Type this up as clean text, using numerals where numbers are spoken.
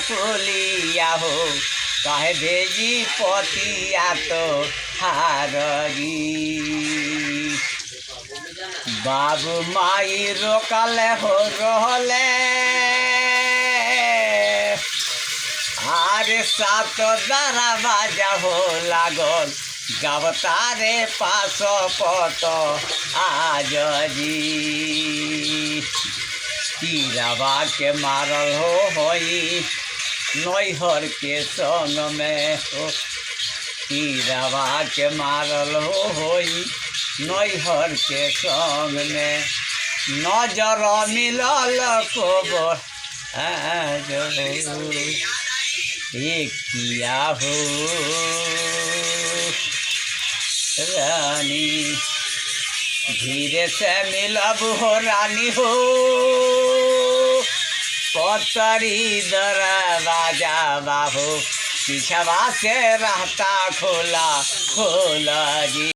पुलिया हो कहे भेजी पतिया तो हारगी बाबू माई रोकले हो रहले आरे सात दरवाजा हो लागल जब तारे पास पत आज जी तीरवा के मारल हो होई नैहर के संग में हो तीरवा के मारल हो होई नैहर के संग में नजर मिलल को किया हो रानी धीरे से मिलब हो रानी हो पतरी दरवाजा बाबू पीछवा से रहता खोला खोला जी।